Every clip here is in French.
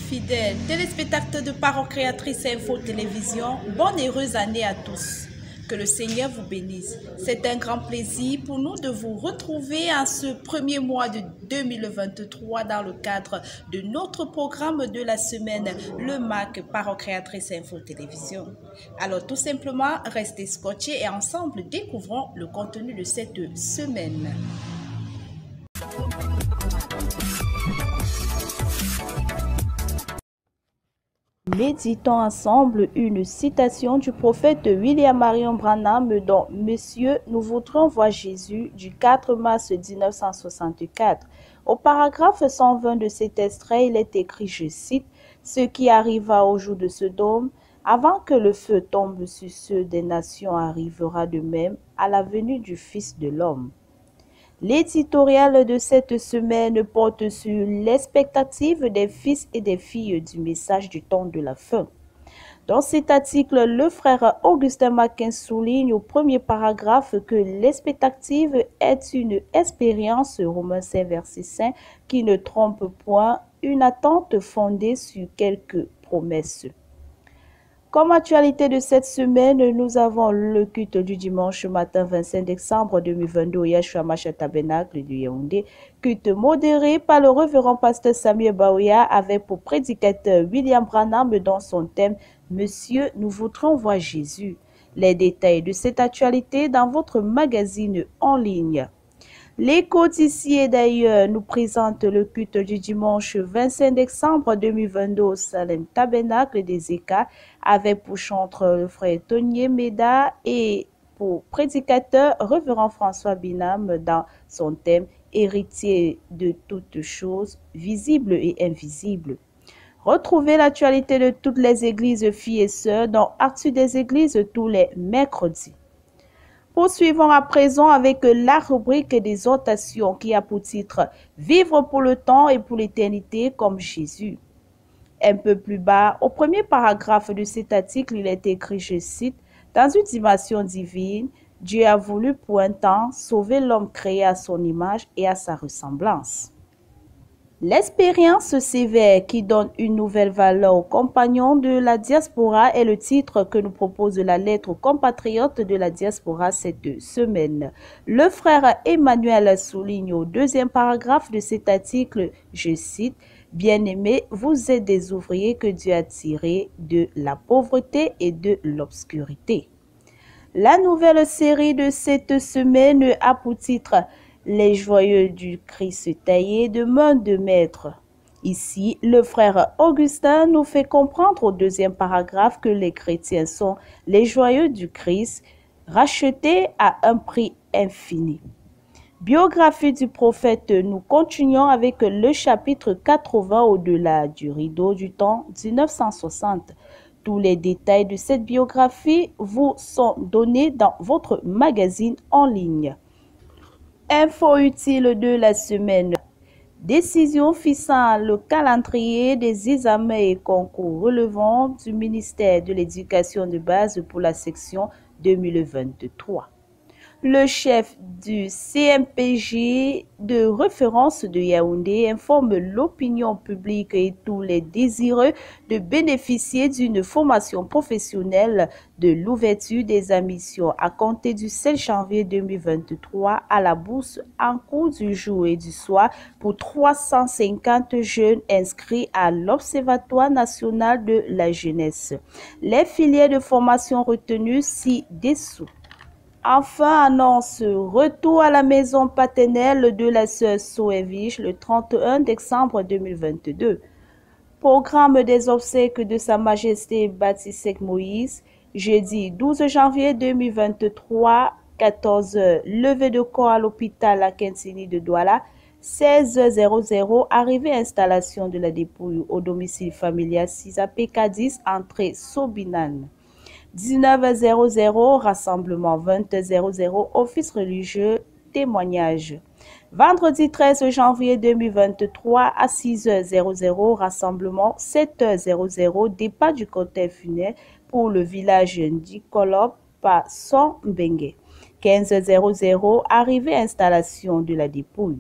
Fidèles téléspectateurs de Parole Créatrice Info Télévision, bonne et heureuse année à tous. Que le Seigneur vous bénisse. C'est un grand plaisir pour nous de vous retrouver en ce premier mois de 2023 dans le cadre de notre programme de la semaine, le MAC Parole Créatrice Info Télévision. Alors tout simplement, restez scotchés et ensemble découvrons le contenu de cette semaine. Méditons ensemble une citation du prophète William Marion Branham dans « Monsieur, nous voudrons voir Jésus » du 4 mars 1964. Au paragraphe 120 de cet extrait, il est écrit, je cite, « Ce qui arriva au jour de Sodome, avant que le feu tombe sur ceux des nations arrivera de même à la venue du Fils de l'homme. » L'éditorial de cette semaine porte sur l'expectative des fils et des filles du message du temps de la fin. Dans cet article, le frère Augustin Maquin souligne au premier paragraphe que l'expectative est une expérience, Romains 5, verset 5, qui ne trompe point, une attente fondée sur quelques promesses. Comme actualité de cette semaine, nous avons le culte du dimanche matin 25 décembre 2022 au Yeshua Mashiach Tabernacle du Yaoundé, culte modéré par le révérend pasteur Samuel Baouya avec pour prédicateur William Branham dans son thème « Monsieur, nous voudrons voir Jésus ». Les détails de cette actualité dans votre magazine en ligne. L'écho d'ici et d'ailleurs nous présente le culte du dimanche 25 décembre 2022 au Salem Tabernacle des Écarts avec pour chanteur le frère Tonier Meda et pour prédicateur révérend François Binam dans son thème héritier de toutes choses, visibles et invisibles. Retrouvez l'actualité de toutes les églises filles et sœurs dans Actu des églises tous les mercredis. Poursuivons à présent avec la rubrique des exhortations qui a pour titre « Vivre pour le temps et pour l'éternité comme Jésus ». Un peu plus bas, au premier paragraphe de cet article, il est écrit, je cite, « Dans une dimension divine, Dieu a voulu pour un temps sauver l'homme créé à son image et à sa ressemblance. » L'expérience sévère qui donne une nouvelle valeur aux compagnons de la diaspora est le titre que nous propose la lettre aux compatriotes de la diaspora cette semaine. Le frère Emmanuel souligne au deuxième paragraphe de cet article, je cite, « Bien-aimés, vous êtes des ouvriers que Dieu a tirés de la pauvreté et de l'obscurité. » La nouvelle série de cette semaine a pour titre « Les joyeux du Christ taillés de main de maître ». Ici, le frère Augustin nous fait comprendre au deuxième paragraphe que les chrétiens sont les joyeux du Christ, rachetés à un prix infini. Biographie du prophète, nous continuons avec le chapitre 80 au-delà du rideau du temps 1960. Tous les détails de cette biographie vous sont donnés dans votre magazine en ligne. Info utile de la semaine. Décision fixant le calendrier des examens et concours relevant du ministère de l'Éducation de base pour la section 2023. Le chef du CMPJ de référence de Yaoundé informe l'opinion publique et tous les désireux de bénéficier d'une formation professionnelle de l'ouverture des admissions à compter du 7 janvier 2023 à la bourse en cours du jour et du soir pour 350 jeunes inscrits à l'Observatoire national de la jeunesse. Les filières de formation retenues ci-dessous. Enfin, annonce retour à la maison paternelle de la sœur Soevige le 31 décembre 2022. Programme des obsèques de Sa Majesté Baptiste Moïse, jeudi 12 janvier 2023, 14h, levée de corps à l'hôpital La Quintini de Douala, 16h00, arrivée installation de la dépouille au domicile familial 6 à PK10, entrée Sobinan. 19h00, rassemblement 20h00, office religieux, témoignage. Vendredi 13 janvier 2023 à 6h00, rassemblement 7h00, départ du cortège funèbre pour le village d'Ikolop par Son Bengue. 15h00, arrivée installation de la dépouille.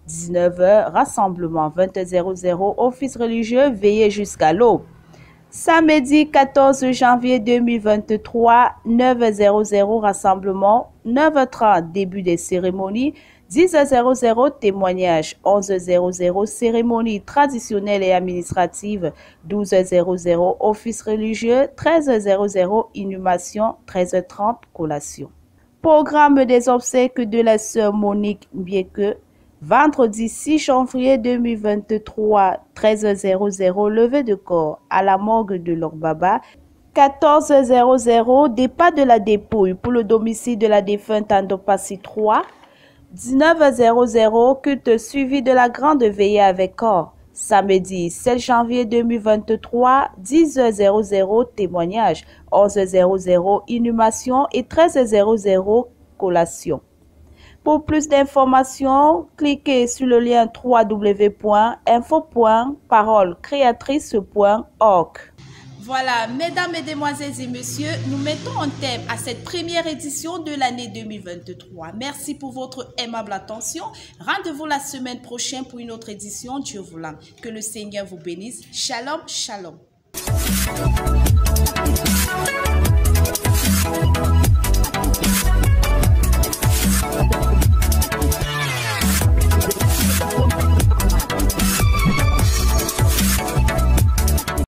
19h, rassemblement 20h00, office religieux, veillée jusqu'à l'aube. Samedi 14 janvier 2023, 9h00, rassemblement, 9h30, début des cérémonies, 10h00, témoignage, 11h00, cérémonie traditionnelle et administrative, 12h00, office religieux, 13h00, inhumation, 13h30, collation. Programme des obsèques de la sœur Monique Bieke. Vendredi 6 janvier 2023, 13h00, levée de corps à la morgue de Lorbaba. 14h00, départ de la dépouille pour le domicile de la défunte Andopassi 3. 19h00, culte suivi de la grande veillée avec corps. Samedi 7 janvier 2023, 10h00, témoignage. 11h00, inhumation et 13h00, collation. Pour plus d'informations, cliquez sur le lien www.info.parolecreatrice.org. Voilà, mesdames, mesdemoiselles et messieurs, nous mettons un thème à cette première édition de l'année 2023. Merci pour votre aimable attention. Rendez-vous la semaine prochaine pour une autre édition. Dieu vous l'aime. Que le Seigneur vous bénisse. Shalom, shalom.